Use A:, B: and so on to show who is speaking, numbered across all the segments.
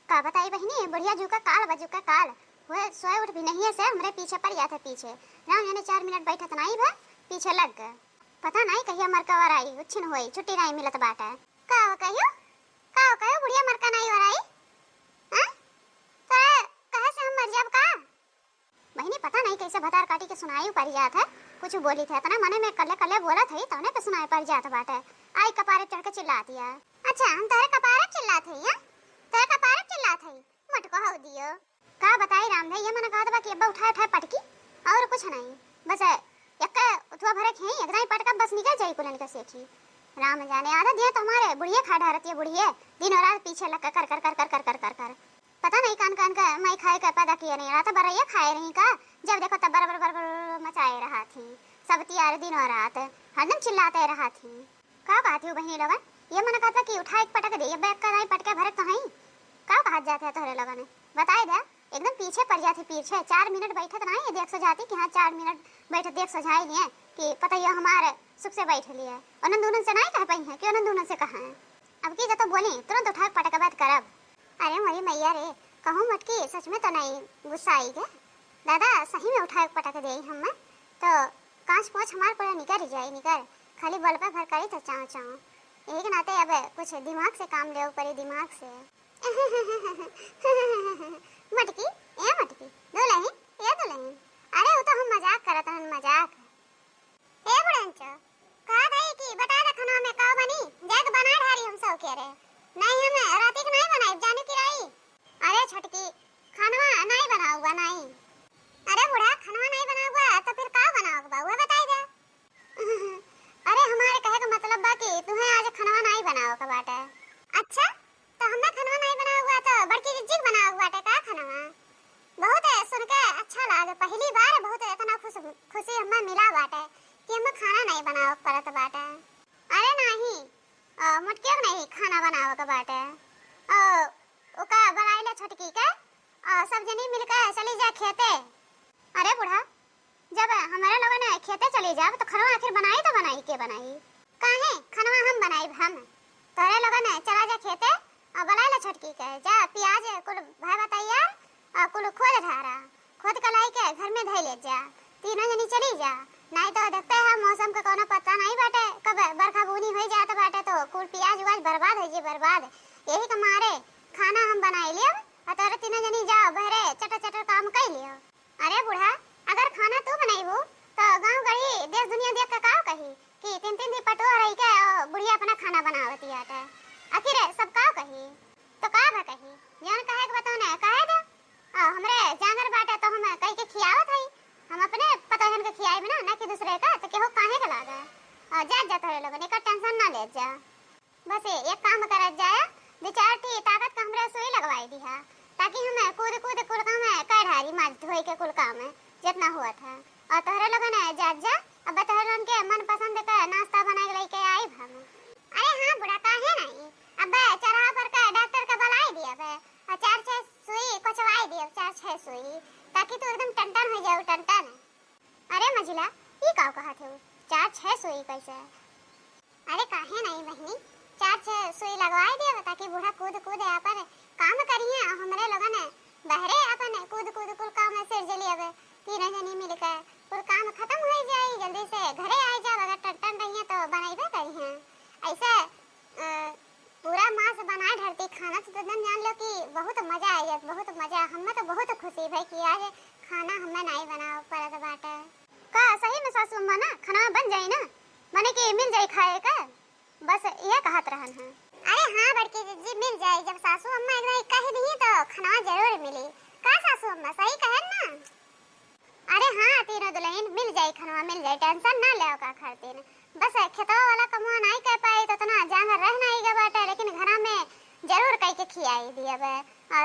A: का बताई बहनी, बढ़िया जू का काल बजू का काल हुए सोए उठ भी नहीं है से हमरे पीछे पड़ गया था। पीछे राम जाने 4 मिनट बैठत नहीं भा, पीछे लग गए। पता नहीं कहिया मरकवर आई उछिन होई, छुट्टी नहीं मिलत बाटे। का कहियो बुढ़िया मरका नहीं हो रही हां? तो कहे से हम मर जाब का? बहनी पता नहीं कैसे भतार काटी के सुनाई पड़ जात है। कुछ बोली थे तना मने में कल्ले कल्ले बोला थई तौने पे सुनाई पड़ जात बाटे। आई कपारे चढ़ के चिल्ला दिया। अच्छा हम तेरे कपारे चिल्ला थई हां? तेरे कपारे चिल्ला थई मत कहो दियो। का बताई राम भाई, ये मने कहत बा कि अब्बा उठाए पटकी और कुछ नहीं, बस एक उठवा भरे खे एकदम पटका बस निकल जाई कुलन के सेठी। राम जाने आधा दिया तो हमारे बुढ़िया खा ढारती है। बुढ़िया दिन और रात पीछे लग कर कर कर कर कर कर कर कर पता नहीं कान कान का मैं खाए का पैदा किया नहीं रहा था। बरैया खाए रही का, जब देखो तब बराबर बराबर मचाए रहा थी। सब तियार दिन और रात हरदम चिल्लाते रहा थी। का कहती हो बहनी लोगन, ये मन कहता कि उठा एक पटक दे, ये बैग का नहीं पटके भरे तो हई का कहत जाते है तोहरे लोगन बताए दे। एकदम पीछे पड़ जाती, पीछे 4 मिनट बैठत नहीं देख सो जाती कि हाँ 4 मिनट बैठे देख सो जाए लिए कि पता ये हमारे सुख से बैठ लिए। उन दोनों से नहीं कह पाई है कि उन दोनों से कहा है। अब की तो बोली तुरंत उठा पटक बात करब। अरे मोरी मैया रे, कहूँ मटकी सच में तो नहीं गुस्सा आई गे दादा, सही में उठा पटक दे हम तो कांच पोछ हमार पूरा निकर जाए निकर, खाली बल पे भर करी तो चाँव चाँव। एक नाते अब कुछ दिमाग से काम ले पड़े, दिमाग से। मटकी ए मटकी दुलही ये दुलही, अरे वो तो हम मजाक करत हन मजाक। ए बुढ़ंचो कहा दई कि बता द खाना में का बनी, जग बना ढारी हम सब के रे। नहीं हम राती के नहीं बनाई जाने की रही। अरे छोटकी खाना नहीं बना हुआ नहीं। अरे बुढ़ा खाना नहीं बना हुआ तो फिर का बनाओगे वो बताई दे। अरे हमारे कहे का मतलब बा कि तुम्हें आज खाना नहीं बनाओ का बाटे। अच्छा तो हमें खाना नहीं बना हुआ तो बड़की जिज्जी बना हुआ बाटे का खाना। बहुत सुन के अच्छा लगा, पहली बार बहुत इतना खुशी हमें मिला बाटे कि हमें खाना नहीं बनाओ पड़त बाटे। अरे नहीं मुटके नहीं खाना बनाओ का बाटे, ओका बनाई ले छोटकी के सब जनी मिलकर चली जा खेते। अरे बुढ़ा जब हमारे लोगों ने खेते चली जाब तो खनवा आखिर बनाई तो बनाई के बनाई काहे खनवा हम बनाई हम तोरे लोगों ने चला जा खेते और बनाई ले छोटकी के जा प्याज कुल भाई बताइया और कुल खोद ढारा खोद कलाई के घर में धई ले जा, तीनों जनी चली जा। नहीं तो देखते हैं मौसम का कोनो पता नहीं बाटे, कब बरखा बूनी हो जात बाटे तो कुल प्याज उगाज बर्बाद है जी बर्बाद। यही के मारे खाना हम बनाई लियो और तोरे तीनों जनी जाओ बहरे चटर चटर काम कर लियो। अरे बुढ़ा अगर खाना तू बनाईबू तो गांव गड़ी देश दुनिया देख के का कही कि 3-3 दिन पटो रही के बुढ़िया अपना खाना बनावती आटे, आखिर सब का कही तो का बा कही जौन कहे के बताओ ना कहे दे। हमरे जानवर बाटे तो हम कह के खियावत हई, हम अपने पतोहन के खियाई बिना ना कि दूसरे का तो केहो काहे के लागा। जा जा तोरे लोगन एकर टेंशन ना ले जा, बस एक काम करत जाए 2-4 ताकत का हमरे सुई लगवाई दिहा ताकि हम कूद कूद कुल काम कर ढारी माज धोई के कुल काम जितना हुआ था। और तोहरे लोगन जा जा अब तोहरे के मन पसंद का नाश्ता बना के लेके आई हम। अरे हां बुढ़ा काहे नहीं, अब चरहा पर का डॉक्टर का बुलाई दिया बे और 4-6 सुई कोचवाई दिया, 4-6 सुई ताकि तू एकदम टनटन हो जाओ टनटन। अरे मझिला ई का कहत है 4-6 सुई कैसे? अरे काहे नहीं बहनी 4-6 सुई लगवाई दिया ताकि बूढ़ा कूद कूद अपन काम करिए और हमरे लोगन बहरे अपन कूद कूद कुल काम से जली अब तीनों जनी मिलकर कुल काम खत्म हो जाए, जल्दी से घरे आ जा। अगर टन रही तो बनाइबे करी हैं ऐसे पूरा मास बनाए ढरती खाना तो तुम जान लो कि बहुत मजा आई, बहुत मजा हमें तो बहुत खुशी भाई कि आज खाना हमें नहीं बनाओ पड़त बाटे। का सही में सासू अम्मा ना खाना बन जाई ना माने कि मिल जाई खाए का, बस ये कहत रहन है। अरे हाँ बड़की जिज्जी मिल जाए, जब सासू अम्मा एक कह दी तो खाना जरूर मिली का सासू अम्मा सही कहन ना। अरे हाँ तीनों दुल्हन मिल जाए खाना मिल जाए, टेंशन ना ले का खरतीन। बस खेतवा वाला कमवा नहीं कर पाई तो तना जानवर रह नहीं गए बाटे, लेकिन घर में जरूर कह के खियाई दिए बे।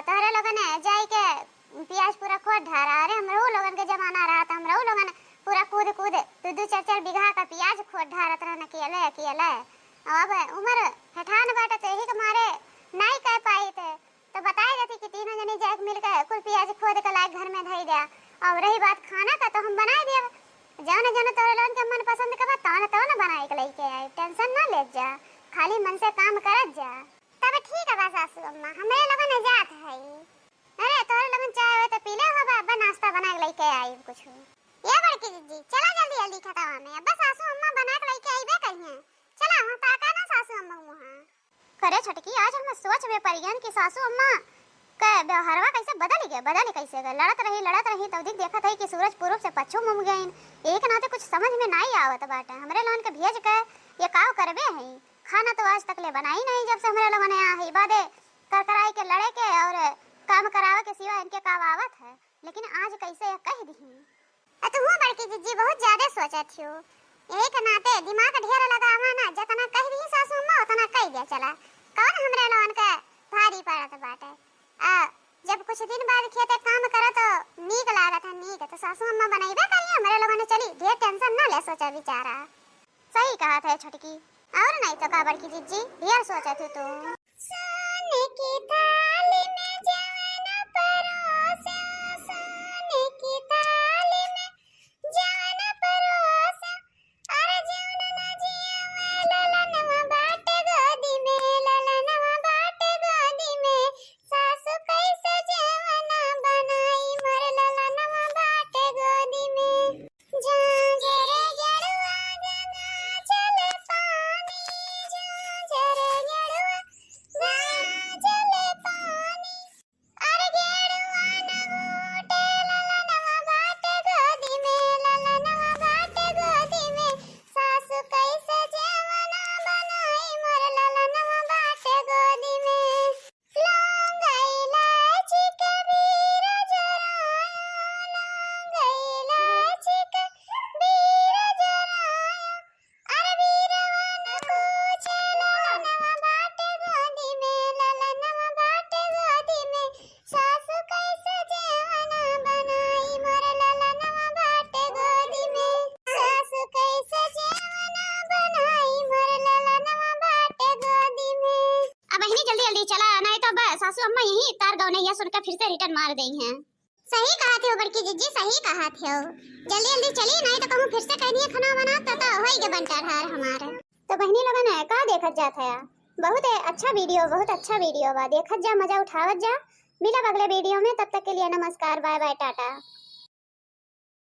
A: तोहरे लोगन जाई के प्याज पूरा खोद ढारा। अरे हमरो लोगन के जमाना रहा था, हमरो लोगन पूरा कूद कूद 2-4 बीघा का प्याज खोद ढारत रहना अकेले। अब उम्र हठान बाटे तो यही के मारे नहीं कह पाई थे तो बताई देती कि तीनों जने जाके मिलकर कुल प्याज खोद के लाए घर में धई दिया। और रही बात खाना का तो हम बनाई दिया, जाने तोरे लोगन के मन पसंद का तो ना बनाई के लेके आई, टेंशन ना ले जा, खाली मन से काम करत जा। तब ठीक है बस सासू अम्मा हमें लोगन जात है सोच में पड़ गया कि सासू अम्मा का व्यवहारवा कैसे बदल कैसे गए। लड़त रही तब देखा था कि सूरज पूर्व से पश्चिम मुड़ गए। एक नाते कुछ समझ में नहीं आवत बाटे। हमरे लोगन के भेज के ये काव करबे है। खाना तो आज तक ले बनाई नहीं जब से हमरे लोगन आया है। बादे करकराई के लड़े के और काम करावे के सिवा इनके काम आवत है। लेकिन आज कैसे कह दी तू बड़की जीजी बहुत ज्यादा सोचत हो। यही के नाते दिमाग ढेर लगावा ना, जितना कह दी सासू अम्मा उतना कह दिया चला। कौन हमरे लोगन के भारी पड़त बाटे। जब कुछ दिन बाद खेते काम करा तो नीक लागत है। नीक तो सासू अम्मा बनाइबे करिए हमरे लोगन ने। चली ढेर टेंशन ना ले सोचा विचारा। सही कहा था छोटकी। और नहीं तो का बड़की जीजी ढेर सोचत तू। सोने की थाली में जवाना परोसा, सोने की थाली में जवाना परोसा। अरे जवाना ना जिया में ललनवा बाटे गोदी में, ललनवा बाटे गोदी में। सासू कैसे जवाना बनाई मोर ललनवा बाटे गोदी में। झांझरे जड़ुआ गंगा चले पानी, झांझरे जड़ुआ गंगा चले पानी। अरे गेड़ुआ न मोटे ललनवा बाटे गोदी में, ललनवा बाटे गोदी में। सासू कैसे जवाना बनाई मोर ललनवा बाटे गोदी में। लौंग इलायची के बीर जराया, लौंग इलायची के बीर जराया। अरे बीरवा न पूछे ललनवा बाटे गोदी में, ललनवा बाटे गोदी में। सासू कैसे जवाना बनाई मोर ललनवा बाटे गोदी में। सासू कैसे जवाना बनाई मोर ललनवा बाटे गोदी में। अब बहनी जल्दी जल्दी चला, नहीं तो बस सासू अम्मा यही तार गौनैया सुनकर फिर से रिटर्न मार देई हैं। सही कहा थे बड़की जीजी, सही कहा थे। जल्दी जल्दी चली, नहीं तो कहूं फिर से कह दिए खाना बना तो होई के बनता हार हमारे। तो बहनी लोगन है का देखत जात है। बहुत अच्छा वीडियो बा। देखत जा, मजा उठावत जा। मिलब अगले वीडियो में, तब तक के लिए नमस्कार, बाय बाय, टाटा।